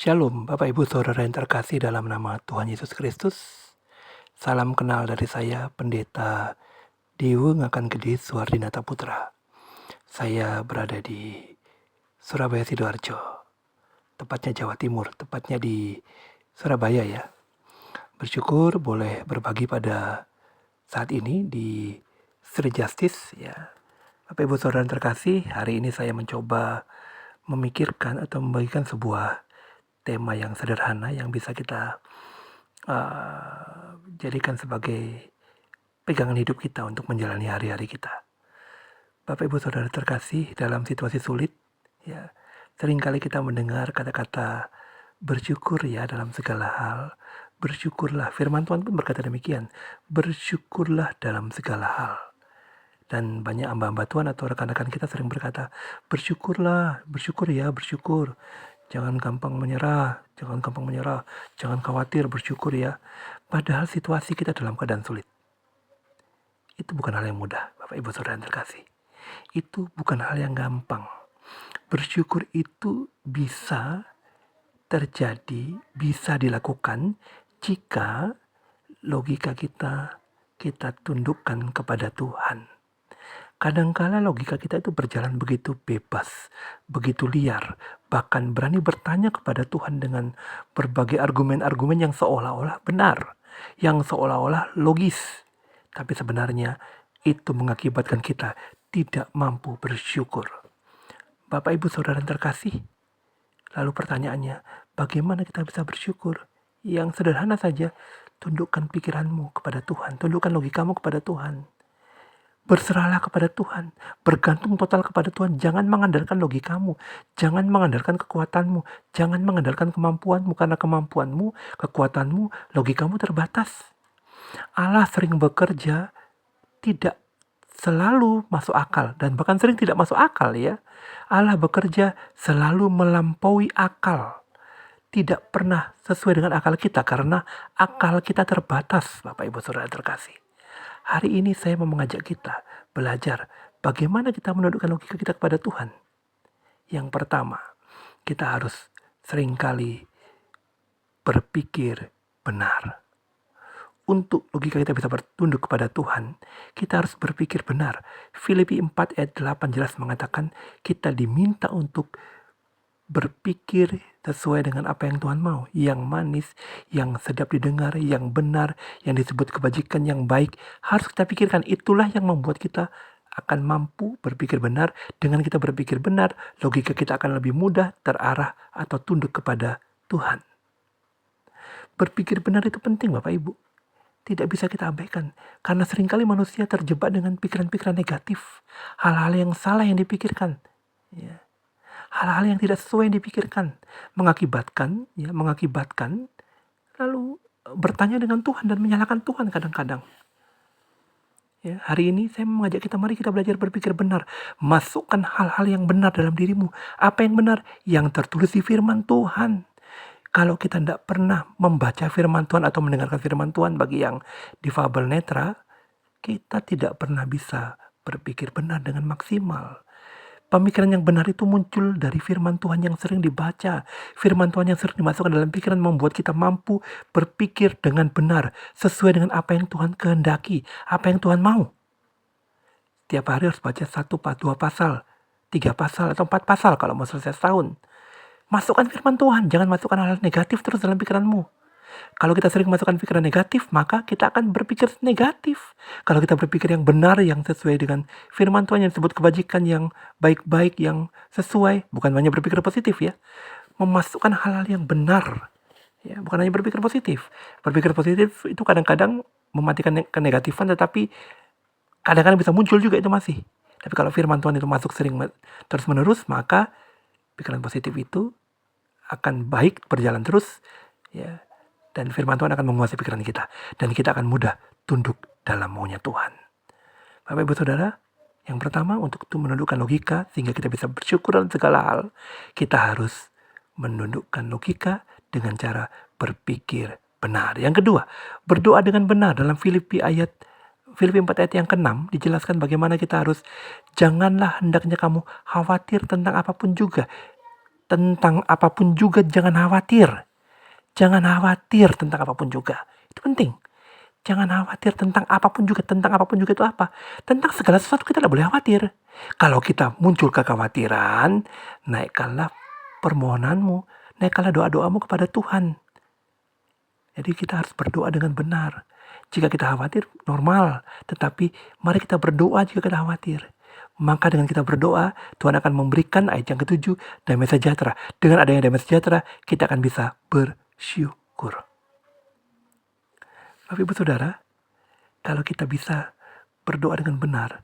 Shalom, Bapak Ibu Saudara yang terkasih dalam nama Tuhan Yesus Kristus. Salam kenal dari saya, Pendeta Dewa Ngakan Gede Suardinata Putra. Saya berada di Surabaya Sidoarjo, tepatnya Jawa Timur, tepatnya di Surabaya ya. Bersyukur boleh berbagi pada saat ini di Street Justice ya. Bapak Ibu Saudara yang terkasih, hari ini saya mencoba memikirkan atau membagikan sebuah tema yang sederhana yang bisa kita jadikan sebagai pegangan hidup kita untuk menjalani hari-hari kita. Bapak Ibu Saudara terkasih, dalam situasi sulit, ya, seringkali kita mendengar kata-kata bersyukur ya dalam segala hal. Bersyukurlah, firman Tuhan pun berkata demikian. Bersyukurlah dalam segala hal. Dan banyak hamba-hamba Tuhan atau rekan-rekan kita sering berkata, bersyukurlah, bersyukur ya, bersyukur. Jangan gampang menyerah, jangan khawatir, bersyukur ya. Padahal situasi kita dalam keadaan sulit. Itu bukan hal yang mudah, Bapak Ibu Saudara yang terkasih. Itu bukan hal yang gampang. Bersyukur itu bisa terjadi, bisa dilakukan jika logika kita tundukkan kepada Tuhan. Kadangkala logika kita itu berjalan begitu bebas, begitu liar, bahkan berani bertanya kepada Tuhan dengan berbagai argumen-argumen yang seolah-olah benar, yang seolah-olah logis. Tapi sebenarnya itu mengakibatkan kita tidak mampu bersyukur. Bapak Ibu Saudara yang terkasih, lalu pertanyaannya, bagaimana kita bisa bersyukur? Yang sederhana saja, tundukkan pikiranmu kepada Tuhan, tundukkan logikamu kepada Tuhan. Berserahlah kepada Tuhan, bergantung total kepada Tuhan. Jangan mengandalkan logikamu, jangan mengandalkan kekuatanmu, jangan mengandalkan kemampuanmu, karena kemampuanmu, kekuatanmu, logikamu terbatas. Allah sering bekerja tidak selalu masuk akal, dan bahkan sering tidak masuk akal ya. Allah bekerja selalu melampaui akal, tidak pernah sesuai dengan akal kita, karena akal kita terbatas, Bapak Ibu Saudara terkasih. Hari ini saya mau mengajak kita belajar bagaimana kita menundukkan logika kita kepada Tuhan. Yang pertama, kita harus seringkali berpikir benar. Untuk logika kita bisa bertunduk kepada Tuhan, kita harus berpikir benar. Filipi 4 ayat 8 jelas mengatakan kita diminta untuk berpikir sesuai dengan apa yang Tuhan mau, yang manis, yang sedap didengar, yang benar, yang disebut kebajikan, yang baik, harus kita pikirkan. Itulah yang membuat kita akan mampu berpikir benar. Dengan kita berpikir benar, logika kita akan lebih mudah terarah atau tunduk kepada Tuhan. Berpikir benar itu penting, Bapak Ibu. Tidak bisa kita abaikan, karena seringkali manusia terjebak dengan pikiran-pikiran negatif, hal-hal yang salah yang dipikirkan, ya. Hal-hal yang tidak sesuai yang dipikirkan mengakibatkan lalu bertanya dengan Tuhan dan menyalahkan Tuhan kadang-kadang. Ya, hari ini saya mengajak kita, mari kita belajar berpikir benar. Masukkan hal-hal yang benar dalam dirimu. Apa yang benar? Yang tertulis di firman Tuhan. Kalau kita tidak pernah membaca firman Tuhan atau mendengarkan firman Tuhan, bagi yang difabel netra, kita tidak pernah bisa berpikir benar dengan maksimal. Pemikiran yang benar itu muncul dari firman Tuhan yang sering dibaca. Firman Tuhan yang sering dimasukkan dalam pikiran membuat kita mampu berpikir dengan benar, sesuai dengan apa yang Tuhan kehendaki, apa yang Tuhan mau. Tiap hari harus baca 1, 2 pasal, 3 pasal, atau 4 pasal kalau mau selesai setahun. Masukkan firman Tuhan, jangan masukkan hal-hal negatif terus dalam pikiranmu. Kalau kita sering masukkan pikiran negatif, maka kita akan berpikir negatif. Kalau kita berpikir yang benar, yang sesuai dengan firman Tuhan, yang disebut kebajikan, yang baik-baik, yang sesuai, bukan hanya berpikir positif ya, memasukkan hal-hal yang benar. Ya, bukan hanya berpikir positif. Berpikir positif itu kadang-kadang mematikan kenegatifan, tetapi kadang-kadang bisa muncul juga itu masih. Tapi kalau firman Tuhan itu masuk sering terus-menerus, maka pikiran positif itu akan baik, berjalan terus, ya. Dan firman Tuhan akan menguasai pikiran kita. Dan kita akan mudah tunduk dalam maunya Tuhan. Bapak Ibu Saudara, yang pertama untuk menundukkan logika sehingga kita bisa bersyukur dalam segala hal, kita harus menundukkan logika dengan cara berpikir benar. Yang kedua, berdoa dengan benar. Dalam Filipi 4 ayat yang ke-6 dijelaskan bagaimana kita harus, janganlah hendaknya kamu khawatir tentang apapun juga. tentang apapun juga jangan khawatir. Jangan khawatir tentang apapun juga. Itu penting. Jangan khawatir tentang apapun juga. Tentang apapun juga itu apa? Tentang segala sesuatu kita tidak boleh khawatir. Kalau kita muncul kekhawatiran, naikkanlah permohonanmu. Naikkanlah doa-doamu kepada Tuhan. Jadi kita harus berdoa dengan benar. Jika kita khawatir, normal. Tetapi mari kita berdoa jika kita khawatir. Maka dengan kita berdoa, Tuhan akan memberikan ayat yang ketujuh, damai sejahtera. Dengan adanya damai sejahtera, kita akan bisa bersyukur. Bapak Ibu Saudara, kalau kita bisa berdoa dengan benar,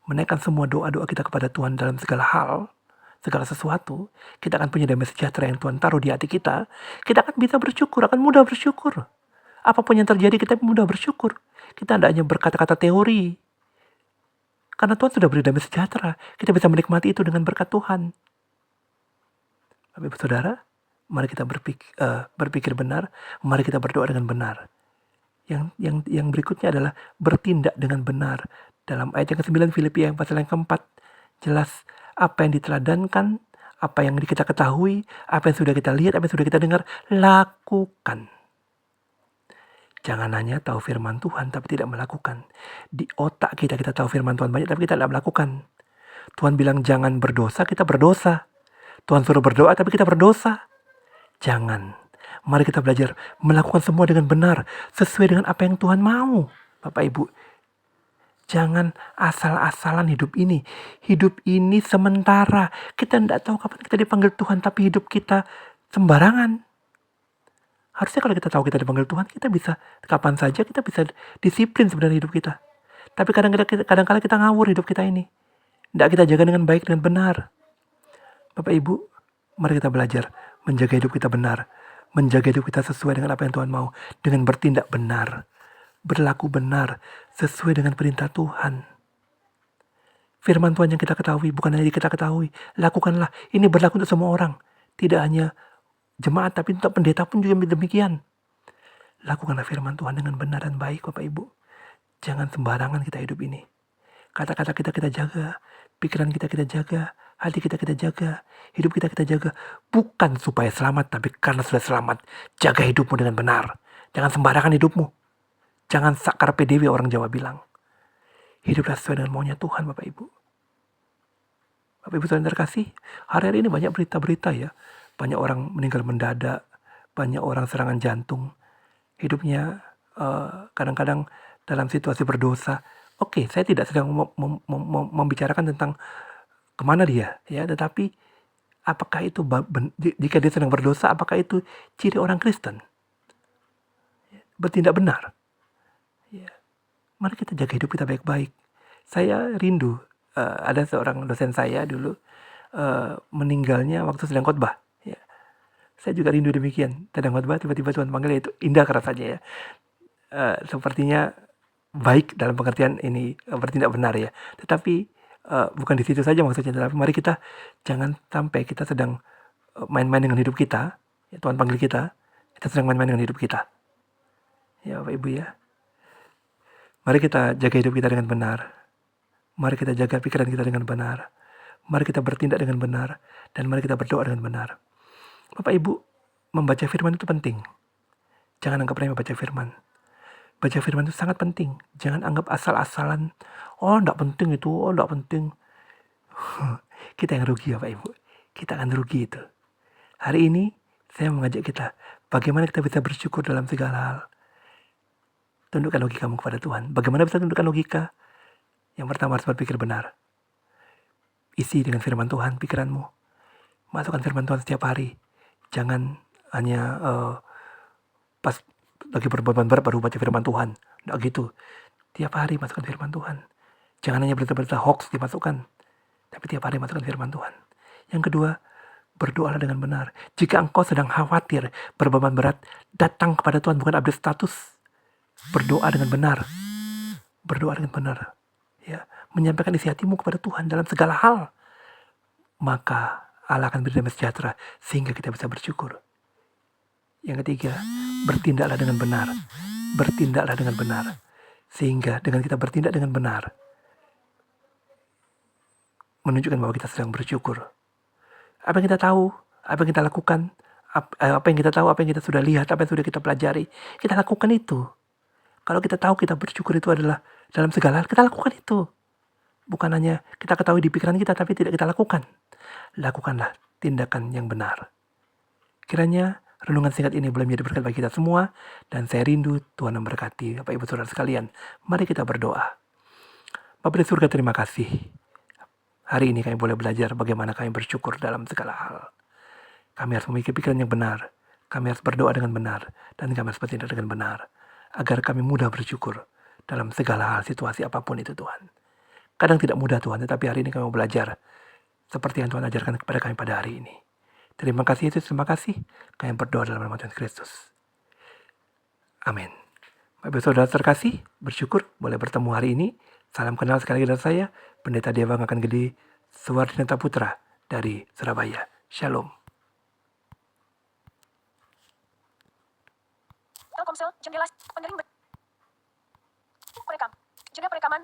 menaikkan semua doa-doa kita kepada Tuhan dalam segala hal, segala sesuatu, kita akan punya damai sejahtera yang Tuhan taruh di hati kita. Kita akan bisa bersyukur, akan mudah bersyukur. Apapun yang terjadi, kita mudah bersyukur. Kita tidak hanya berkata-kata teori. Karena Tuhan sudah beri damai sejahtera. Kita bisa menikmati itu dengan berkat Tuhan. Bapak Ibu Saudara, mari kita berpikir benar. Mari kita berdoa dengan benar. Yang berikutnya adalah bertindak dengan benar. Dalam ayat yang ke-9 Filipi yang pasal yang ke-4, jelas apa yang diteladankan, apa yang kita ketahui, apa yang sudah kita lihat, apa yang sudah kita dengar, lakukan. Jangan hanya tahu firman Tuhan tapi tidak melakukan. Di otak kita tahu firman Tuhan banyak tapi kita tidak melakukan. Tuhan bilang jangan berdosa, kita berdosa. Tuhan suruh berdoa tapi kita berdosa. Jangan. Mari kita belajar melakukan semua dengan benar, sesuai dengan apa yang Tuhan mau. Bapak Ibu, jangan asal-asalan hidup ini. Hidup ini sementara. Kita tidak tahu kapan kita dipanggil Tuhan, tapi hidup kita sembarangan. Harusnya kalau kita tahu kita dipanggil Tuhan, kita bisa kapan saja kita bisa disiplin sebenarnya hidup kita. Tapi kadang-kadang kita ngawur hidup kita ini. Tidak kita jaga dengan baik, dengan benar. Bapak Ibu, mari kita belajar menjaga hidup kita benar. Menjaga hidup kita sesuai dengan apa yang Tuhan mau. Dengan bertindak benar. Berlaku benar. Sesuai dengan perintah Tuhan. Firman Tuhan yang kita ketahui, bukan hanya kita ketahui. Lakukanlah. Ini berlaku untuk semua orang. Tidak hanya jemaat, tapi untuk pendeta pun juga demikian. Lakukanlah firman Tuhan dengan benar dan baik, Bapak Ibu. Jangan sembarangan kita hidup ini. Kata-kata kita jaga. Pikiran kita jaga. Hati kita jaga. Hidup kita jaga. Bukan supaya selamat, tapi karena sudah selamat. Jaga hidupmu dengan benar. Jangan sembarangan hidupmu. Jangan sakar PDW orang Jawa bilang. Hiduplah sesuai dengan maunya Tuhan, Bapak Ibu. Bapak Ibu saudara terkasih, hari-hari ini banyak berita-berita ya. Banyak orang meninggal mendadak. Banyak orang serangan jantung. Hidupnya kadang-kadang dalam situasi berdosa. Oke, saya tidak sedang membicarakan tentang kemana dia, ya. Tetapi apakah itu jika dia sedang berdosa, apakah itu ciri orang Kristen? Bertindak benar. Ya. Mari kita jaga hidup kita baik-baik. Saya rindu ada seorang dosen saya dulu meninggalnya waktu sedang khotbah. Ya. Saya juga rindu demikian. Sedang khotbah tiba-tiba Tuhan panggil, itu indah rasanya ya. Sepertinya baik dalam pengertian ini bertindak benar ya. Tetapi bukan di situ saja maksudnya. Tetapi mari kita jangan sampai kita sedang main-main dengan hidup kita. Ya, Tuhan panggil kita sedang main-main dengan hidup kita. Ya Bapak Ibu ya. Mari kita jaga hidup kita dengan benar. Mari kita jaga pikiran kita dengan benar. Mari kita bertindak dengan benar. Dan mari kita berdoa dengan benar. Bapak Ibu, membaca firman itu penting. Jangan anggap remeh baca firman. Baca firman itu sangat penting. Jangan anggap asal-asalan. Oh, enggak penting itu. Oh, enggak penting. Kita yang rugi ya Pak Ibu. Kita akan rugi itu. Hari ini saya mengajak kita. Bagaimana kita bisa bersyukur dalam segala hal. Tundukkan logikamu kepada Tuhan. Bagaimana bisa tundukkan logika? Yang pertama harus berpikir benar. Isi dengan firman Tuhan pikiranmu. Masukkan firman Tuhan setiap hari. Jangan hanya pas lagi berbeban berat baru baca firman Tuhan. Nggak gitu. Tiap hari masukkan firman Tuhan. Jangan hanya berita-berita hoax dimasukkan. Tapi tiap hari masukkan firman Tuhan. Yang kedua, berdoalah dengan benar. Jika engkau sedang khawatir, berbeban berat, datang kepada Tuhan, bukan update status. Berdoa dengan benar. Berdoa dengan benar. Ya, menyampaikan isi hatimu kepada Tuhan dalam segala hal. Maka Allah akan beri damai sejahtera sehingga kita bisa bersyukur. Yang ketiga, bertindaklah dengan benar. Bertindaklah dengan benar. Sehingga dengan kita bertindak dengan benar, menunjukkan bahwa kita sedang bersyukur. Apa yang kita tahu, apa yang kita lakukan, apa yang kita tahu, apa yang kita sudah lihat, apa yang sudah kita pelajari, kita lakukan itu. Kalau kita tahu kita bersyukur itu adalah dalam segala hal, kita lakukan itu. Bukan hanya kita ketahui di pikiran kita, tapi tidak kita lakukan. Lakukanlah tindakan yang benar. Kiranya renungan singkat ini boleh menjadi berkat bagi kita semua, dan saya rindu Tuhan memberkati Bapak Ibu Saudara sekalian. Mari kita berdoa. Bapa di surga, terima kasih. Hari ini kami boleh belajar bagaimana kami bersyukur dalam segala hal. Kami harus memiliki pikiran yang benar. Kami harus berdoa dengan benar. Dan kami harus bertindak dengan benar. Agar kami mudah bersyukur dalam segala hal, situasi apapun itu Tuhan. Kadang tidak mudah Tuhan, tetapi hari ini kami mau belajar seperti yang Tuhan ajarkan kepada kami pada hari ini. Terima kasih Yesus, terima kasih. Kami berdoa dalam nama Tuhan Kristus. Amin. Bapak Saudara terkasih, bersyukur boleh bertemu hari ini. Salam kenal sekali lagi dari saya, Pendeta Dewa akan Gede Suwardinata Putra dari Surabaya. Shalom. Telkomsel, jendela, penering, perekam, jeda perekaman.